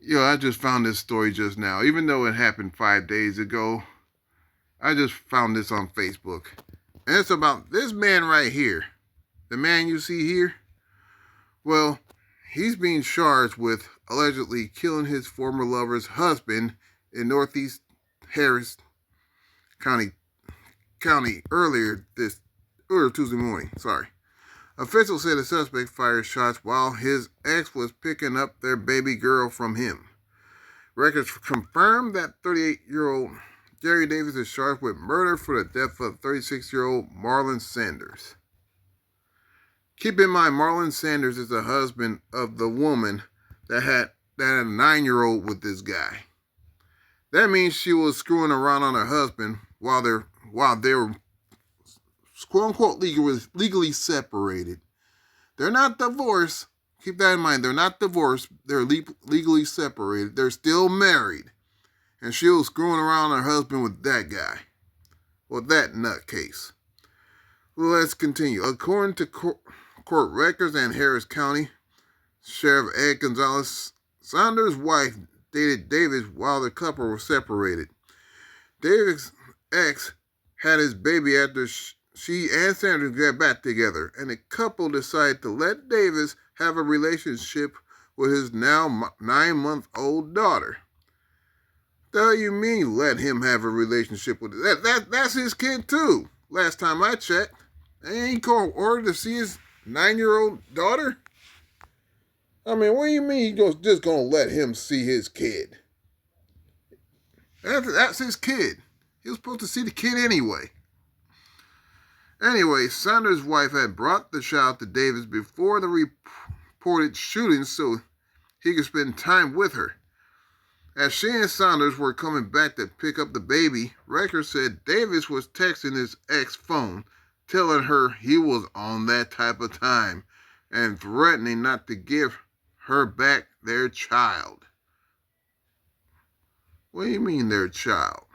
Yo, I just found this story just now. Even though it happened 5 days ago, I just found this on Facebook. And it's about this man right here. The man you see here. Well, he's being charged with allegedly killing his former lover's husband in Northeast Harris County earlier Tuesday morning. Sorry. Officials said the suspect fired shots while his ex was picking up their baby girl from him. Records confirm that 38-year-old Jerry Davis is charged with murder for the death of 36-year-old Marlon Sanders. Keep in mind, Marlon Sanders is the husband of the woman that had a 9-year-old with this guy. That means she was screwing around on her husband while they were quote unquote legally separated. They're not divorced. Keep that in mind. They're not divorced. They're legally separated. They're still married. And she was screwing around her husband with that guy. Well, that nutcase. Let's continue. According to court records and Harris County Sheriff Ed Gonzalez, Sanders' wife dated Davis while the couple were separated. Davis' ex had his baby after she and Sanders got back together, and the couple decided to let Davis have a relationship with his now 9-month-old daughter. The hell you mean let him have a relationship with that's his kid too. Last time I checked, and he called order to see his 9-year-old daughter. I mean, what do you mean just gonna let him see his kid? That's his kid. He was supposed to see the kid anyway. Anyway, Sanders' wife had brought the child to Davis before the reported shooting so he could spend time with her. As she and Sanders were coming back to pick up the baby, records said Davis was texting his ex phone, telling her he was on that type of time and threatening not to give her back their child. What do you mean their child?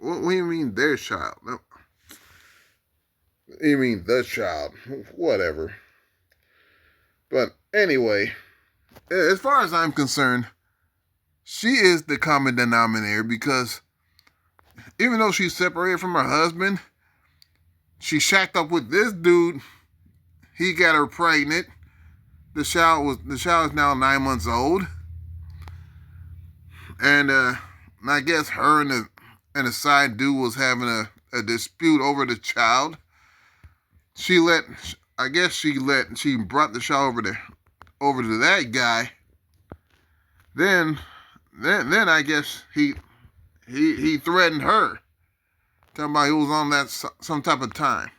What do you mean their child? No. You mean the child? Whatever. But anyway, as far as I'm concerned, she is the common denominator because even though she's separated from her husband, she shacked up with this dude. He got her pregnant. The child is now 9 months old, and I guess her and the side dude was having a dispute over the child. She brought the child over to that guy. Then I guess he threatened her, talking about he was on that some type of time.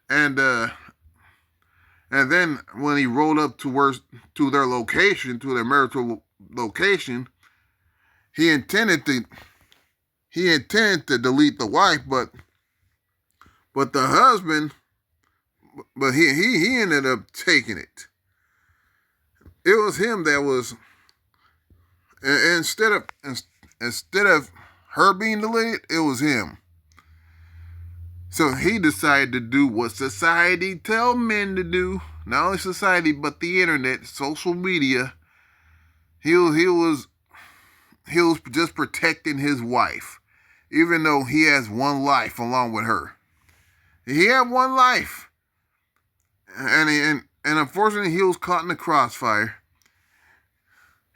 And then when he rolled up to their marital location, he intended to delete the wife, but the husband, he ended up taking it. It was him that was, instead of her being deleted, it was him. So he decided to do what society tell men to do. Not only society, but the internet, social media. He was just protecting his wife, even though he has one life along with her. He had one life, and unfortunately he was caught in the crossfire,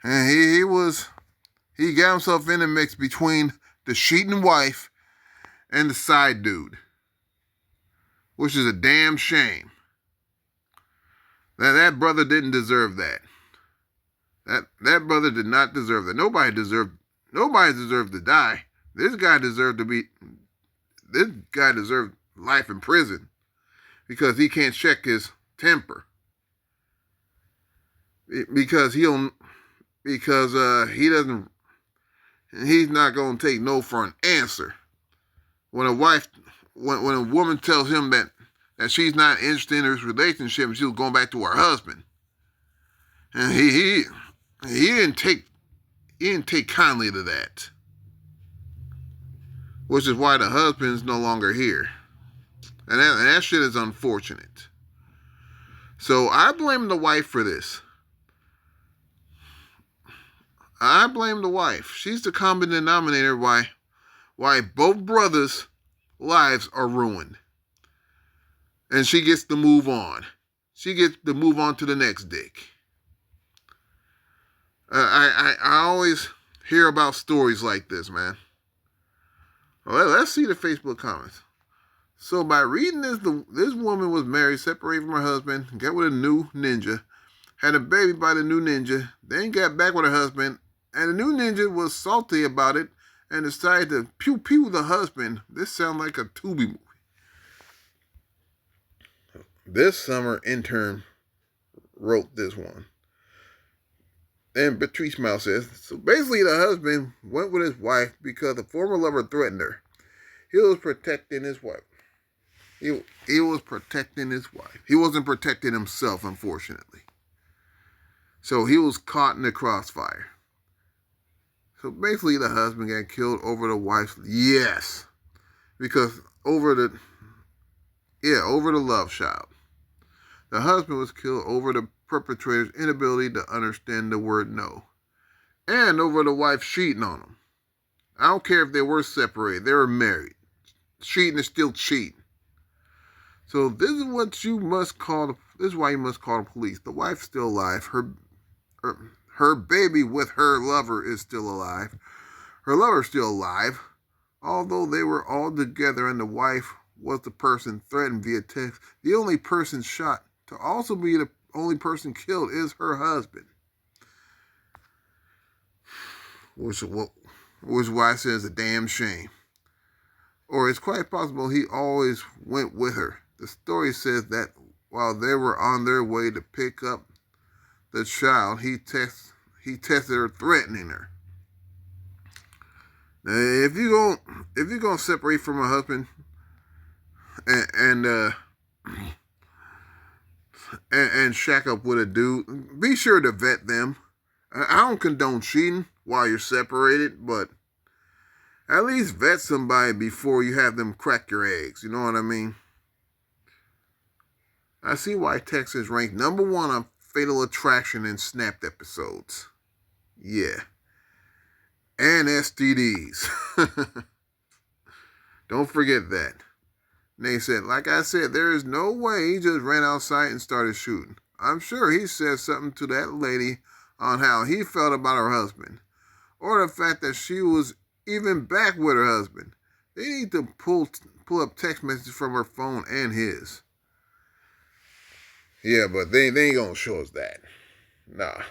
and he got himself in the mix between the cheating wife and the side dude, which is a damn shame. That brother didn't deserve that. That brother did not deserve that. Nobody deserved to die. This guy deserved life in prison because he can't check his temper. Because he's not going to take no for an answer. When a woman tells him that she's not interested in his relationship and she was going back to her husband, and he didn't take kindly to that, which is why the husband's no longer here, and that shit is unfortunate. So I blame the wife for this. I blame the wife. She's the common denominator why both brothers' lives are ruined. And she gets to move on. She gets to move on to the next dick. I always hear about stories like this, man. Well, let's see the Facebook comments. So by reading this, this woman was married, separated from her husband, got with a new ninja, had a baby by the new ninja, then got back with her husband, and the new ninja was salty about it and decided to pew the husband. This sounds like a Tubi movie. This summer intern wrote this one. And Patrice Mouse says, so basically the husband went with his wife because the former lover threatened her. He was protecting his wife. He was protecting his wife. He wasn't protecting himself, unfortunately. So he was caught in the crossfire. So basically the husband got killed over the wife's, yes. Because over the love child. The husband was killed over the perpetrator's inability to understand the word no. And over the wife cheating on him. I don't care if they were separated. They were married. Cheating is still cheating. So this is what you must call, this is why you must call the police. The wife's still alive. Her baby with her lover is still alive. Her lover's still alive. Although they were all together and the wife was the person threatened via text, the only person shot to also be the only person killed is her husband. Which is why I say it's a damn shame. Or it's quite possible he always went with her. The story says that while they were on their way to pick up the child, he tested her, threatening her. Now, if you're gonna separate from a husband and shack up with a dude, be sure to vet them. I don't condone cheating while you're separated, but at least vet somebody before you have them crack your eggs. You know what I mean? I see why Texas ranked #1 on Fatal Attraction and Snapped episodes. Yeah. And STDs. Don't forget that. And they said, like I said, there is no way he just ran outside and started shooting. I'm sure he said something to that lady on how he felt about her husband. Or the fact that she was even back with her husband. They need to pull up text messages from her phone and his. Yeah, but they ain't gonna show us that. Nah.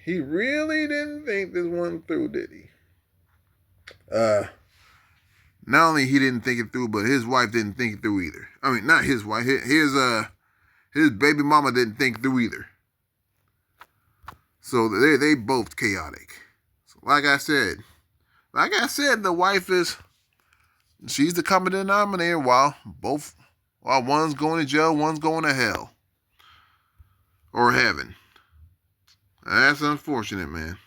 He really didn't think this one through, did he? Not only he didn't think it through, but his wife didn't think it through either. I mean, not his wife. His baby mama didn't think through either. So they both chaotic. So like I said, the wife she's the common denominator while one's going to jail, one's going to hell. Or heaven. That's unfortunate, man.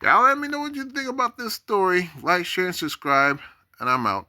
Y'all let me know what you think about this story. Like, share, and subscribe. And I'm out.